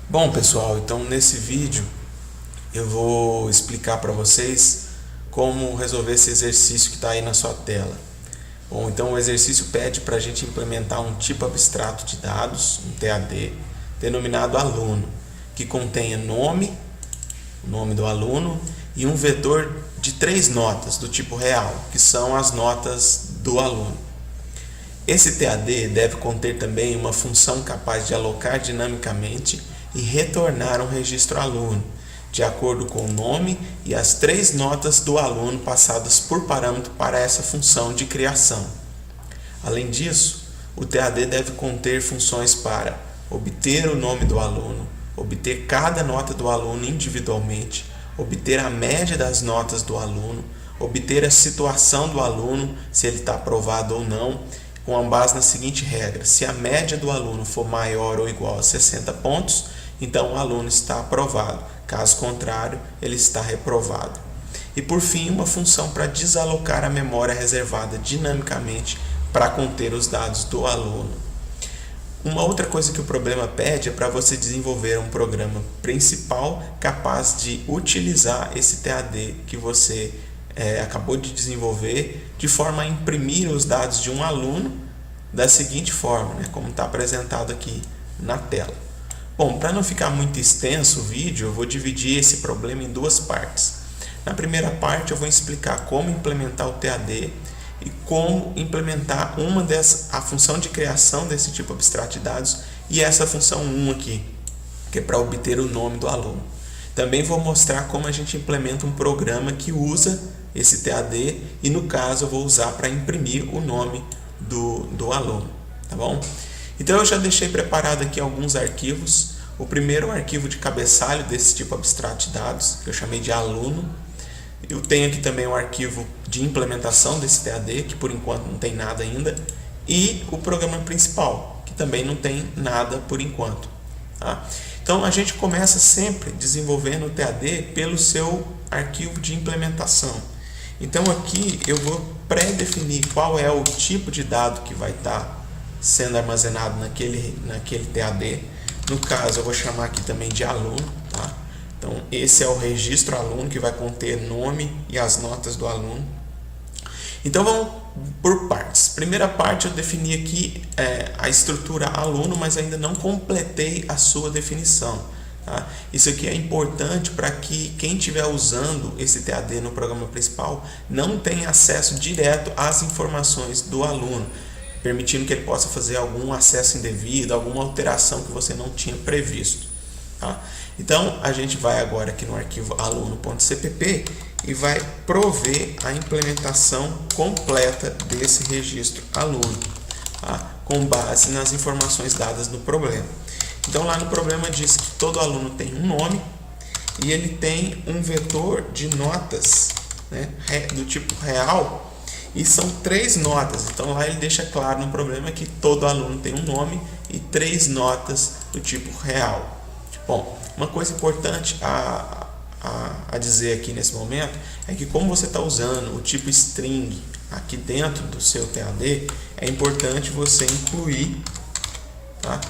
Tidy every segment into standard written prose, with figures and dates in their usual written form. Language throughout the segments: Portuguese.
Bom, pessoal, então nesse vídeo eu vou explicar para vocês como resolver esse exercício que está aí na sua tela. Bom, então o exercício pede para a gente implementar um tipo abstrato de dados, um TAD, denominado aluno, que contenha o nome do aluno, e um vetor de 3 notas do tipo real, que são as notas do aluno. Esse TAD deve conter também uma função capaz de alocar dinamicamente e retornar um registro aluno, de acordo com o nome e as 3 notas do aluno passadas por parâmetro para essa função de criação. Além disso, o TAD deve conter funções para obter o nome do aluno, obter cada nota do aluno individualmente, obter a média das notas do aluno, obter a situação do aluno, se ele está aprovado ou não, com base na seguinte regra: se a média do aluno for maior ou igual a 60 pontos, então o aluno está aprovado, caso contrário, ele está reprovado. E por fim, uma função para desalocar a memória reservada dinamicamente para conter os dados do aluno. Uma outra coisa que o problema pede é para você desenvolver um programa principal capaz de utilizar esse TAD que você acabou de desenvolver, de forma a imprimir os dados de um aluno da seguinte forma, como está apresentado aqui na tela. Bom, para não ficar muito extenso o vídeo, eu vou dividir esse problema em 2 partes. Na primeira parte eu vou explicar como implementar o TAD e como implementar a função de criação desse tipo abstrato de dados e essa função 1 aqui, que é para obter o nome do aluno. Também vou mostrar como a gente implementa um programa que usa esse TAD e, no caso, eu vou usar para imprimir o nome do aluno, tá bom? Então eu já deixei preparado aqui alguns arquivos. O primeiro é um arquivo de cabeçalho desse tipo abstrato de dados, que eu chamei de aluno. Eu tenho aqui também um arquivo de implementação desse TAD, que por enquanto não tem nada ainda, e o programa principal, que também não tem nada por enquanto, tá? Então a gente começa sempre desenvolvendo o TAD pelo seu arquivo de implementação. Então aqui eu vou pré-definir qual é o tipo de dado que vai estar sendo armazenado naquele TAD. No caso eu vou chamar aqui também de aluno, tá? Então esse é o registro aluno, que vai conter nome e as notas do aluno. Então vamos por partes. Primeira parte, eu defini aqui a estrutura aluno, mas ainda não completei a sua definição, tá? Isso aqui é importante para que quem estiver usando esse TAD no programa principal não tenha acesso direto às informações do aluno, permitindo que ele possa fazer algum acesso indevido, alguma alteração que você não tinha previsto, tá? Então a gente vai agora aqui no arquivo aluno.cpp e vai prover a implementação completa desse registro aluno, tá? Com base nas informações dadas no problema. Então lá no problema diz que todo aluno tem um nome e ele tem um vetor de notas, do tipo real, e são 3 notas. Então lá ele deixa claro no problema que todo aluno tem um nome e 3 notas do tipo real. Bom, uma coisa importante a dizer aqui nesse momento é que, como você está usando o tipo string aqui dentro do seu TAD, é importante você incluir, tá?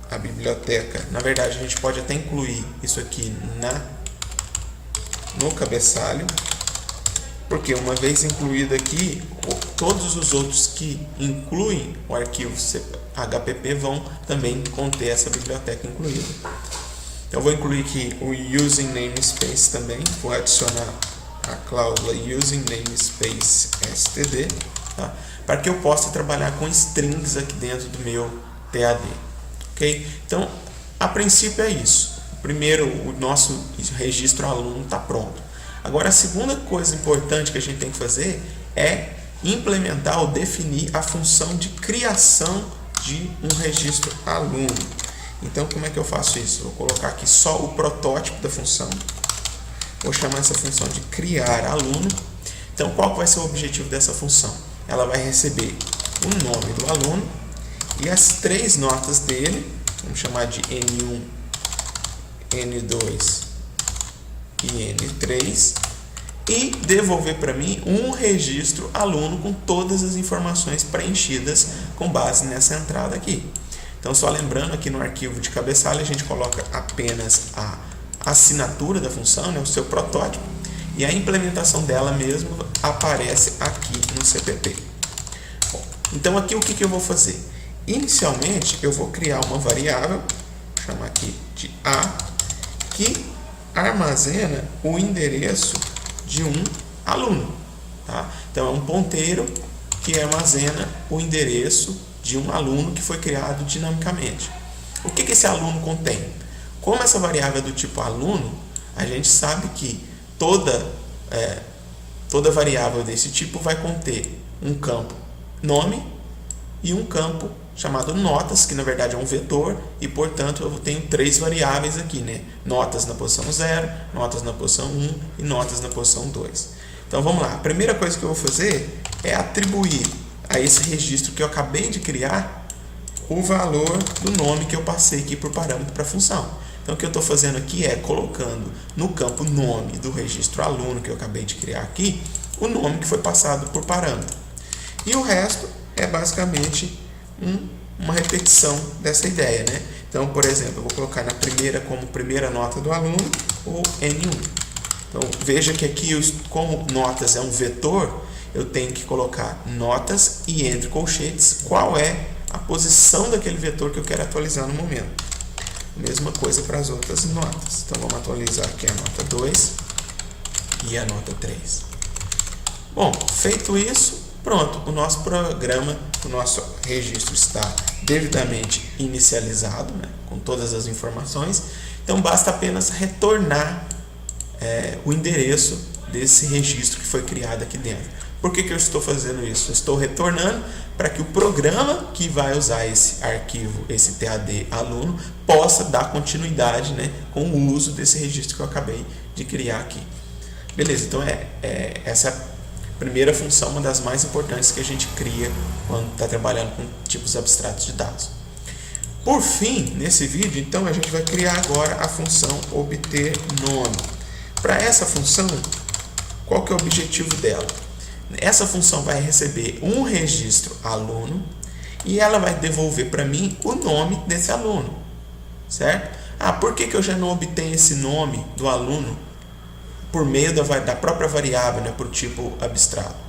A biblioteca. Na verdade, a gente pode até incluir isso aqui no cabeçalho, porque uma vez incluído aqui, todos os outros que incluem o arquivo HPP vão também conter essa biblioteca incluída. Eu vou incluir aqui o using namespace também, vou adicionar a cláusula using namespace std, tá? Para que eu possa trabalhar com strings aqui dentro do meu TAD. Ok? Então, a princípio é isso. Primeiro, o nosso registro aluno está pronto. Agora, a segunda coisa importante que a gente tem que fazer é implementar ou definir a função de criação de um registro aluno. Então, como é que eu faço isso? Vou colocar aqui só o protótipo da função. Vou chamar essa função de criar aluno. Então, qual vai ser o objetivo dessa função? Ela vai receber o nome do aluno e as 3 notas dele. Vamos chamar de N1, N2 e N3. E devolver para mim um registro aluno com todas as informações preenchidas com base nessa entrada aqui. Então, só lembrando, aqui no arquivo de cabeçalho a gente coloca apenas a assinatura da função, né, o seu protótipo, e a implementação dela mesmo aparece aqui no CPP. Bom, então aqui o que eu vou fazer? Inicialmente eu vou criar uma variável, vou chamar aqui de A, que armazena o endereço de um aluno. Tá? Então é um ponteiro que armazena o endereço de um aluno que foi criado dinamicamente. O que esse aluno contém? Como essa variável é do tipo aluno, a gente sabe que toda variável desse tipo vai conter um campo nome e um campo chamado notas, que na verdade é um vetor, e portanto eu tenho 3 variáveis aqui, né? Notas na posição 0, notas na posição 1 e notas na posição 2. Então vamos lá, a primeira coisa que eu vou fazer é atribuir a esse registro que eu acabei de criar o valor do nome que eu passei aqui por parâmetro para a função. Então o que eu estou fazendo aqui é colocando no campo nome do registro aluno que eu acabei de criar aqui, o nome que foi passado por parâmetro. E o resto é basicamente uma repetição dessa ideia, né? Então, por exemplo, eu vou colocar na primeira como primeira nota do aluno o N1. Então, veja que aqui, como notas é um vetor, eu tenho que colocar notas e entre colchetes qual é a posição daquele vetor que eu quero atualizar no momento. Mesma coisa para as outras notas. Então, vamos atualizar aqui a nota 2 e a nota 3. Bom, feito isso, pronto, o nosso programa, o nosso registro está devidamente inicializado, né, com todas as informações. Então, basta apenas retornar o endereço desse registro que foi criado aqui dentro. Por que eu estou fazendo isso? Eu estou retornando para que o programa que vai usar esse arquivo, esse TAD aluno, possa dar continuidade, né, com o uso desse registro que eu acabei de criar aqui. Beleza, então essa é a primeira função, uma das mais importantes que a gente cria quando está trabalhando com tipos abstratos de dados. Por fim, nesse vídeo, então, a gente vai criar agora a função obter nome. Para essa função, qual que é o objetivo dela? Essa função vai receber um registro aluno e ela vai devolver para mim o nome desse aluno, certo? Por que eu já não obtenho esse nome do aluno por meio da própria variável, né, por tipo abstrato?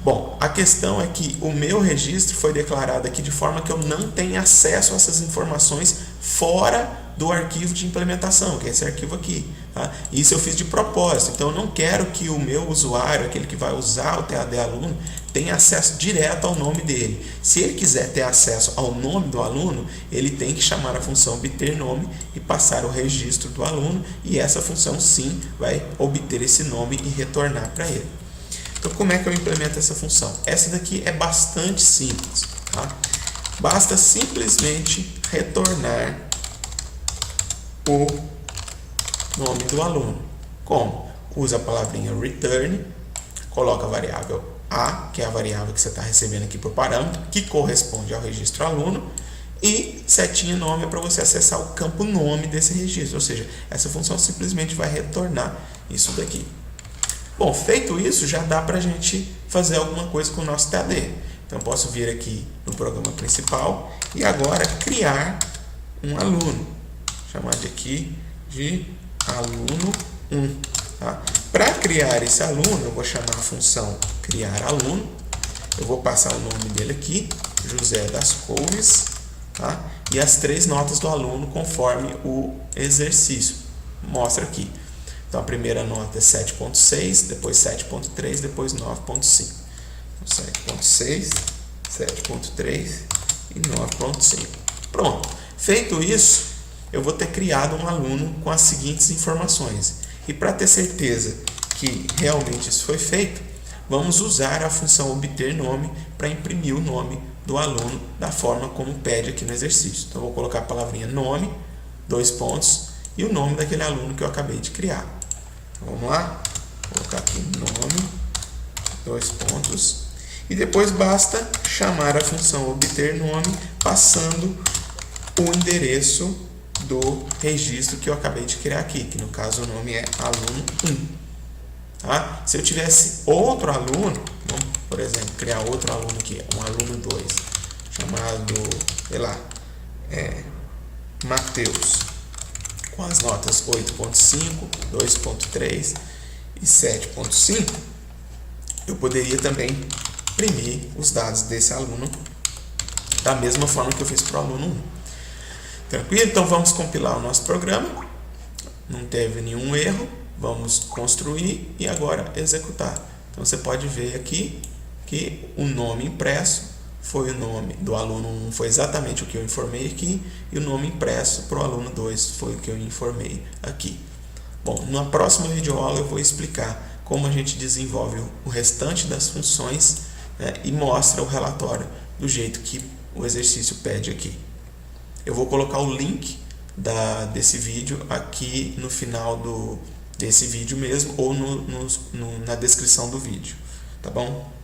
Bom, a questão é que o meu registro foi declarado aqui de forma que eu não tenho acesso a essas informações fora do arquivo de implementação, que é esse arquivo aqui. Tá? Isso eu fiz de propósito, então eu não quero que o meu usuário, aquele que vai usar o TAD aluno, tenha acesso direto ao nome dele. Se ele quiser ter acesso ao nome do aluno, ele tem que chamar a função obter nome e passar o registro do aluno, e essa função sim vai obter esse nome e retornar para ele. Então, como é que eu implemento essa função? Essa daqui é bastante simples. Tá? Basta simplesmente retornar o nome do aluno. Como? Usa a palavrinha return, coloca a variável A, que é a variável que você está recebendo aqui por parâmetro, que corresponde ao registro aluno, e setinha nome é para você acessar o campo nome desse registro, ou seja, essa função simplesmente vai retornar isso daqui. Bom, feito isso, já dá para a gente fazer alguma coisa com o nosso TAD. Então, posso vir aqui no programa principal e agora criar um aluno. Chamar de aluno 1. Tá? Para criar esse aluno, eu vou chamar a função criar aluno. Eu vou passar o nome dele aqui, José das Couves, tá? E as 3 notas do aluno conforme o exercício. Mostra aqui. Então, a primeira nota é 7.6, depois 7.3, depois 9.5. Então, 7.6, 7.3 e 9.5. Pronto. Feito isso, eu vou ter criado um aluno com as seguintes informações. E para ter certeza que realmente isso foi feito, vamos usar a função obter nome para imprimir o nome do aluno da forma como pede aqui no exercício. Então, eu vou colocar a palavrinha nome, 2 pontos, e o nome daquele aluno que eu acabei de criar. Então, vamos lá, vou colocar aqui nome, 2 pontos, e depois basta chamar a função obter nome passando o endereço do registro que eu acabei de criar aqui, que no caso o nome é aluno 1. Tá? Se eu tivesse outro aluno, vamos, por exemplo, criar outro aluno aqui, um aluno 2, chamado, sei lá, Mateus, com as notas 8.5, 2.3 e 7.5, eu poderia também imprimir os dados desse aluno da mesma forma que eu fiz para o aluno 1. Tranquilo? Então vamos compilar o nosso programa. Não teve nenhum erro. Vamos construir e agora executar. Então você pode ver aqui que o nome impresso foi o nome do aluno 1, foi exatamente o que eu informei aqui, e o nome impresso para o aluno 2 foi o que eu informei aqui. Bom, na próxima videoaula eu vou explicar como a gente desenvolve o restante das funções, né, e mostra o relatório do jeito que o exercício pede aqui. Eu vou colocar o link desse vídeo aqui no final desse vídeo mesmo, ou na descrição do vídeo, tá bom?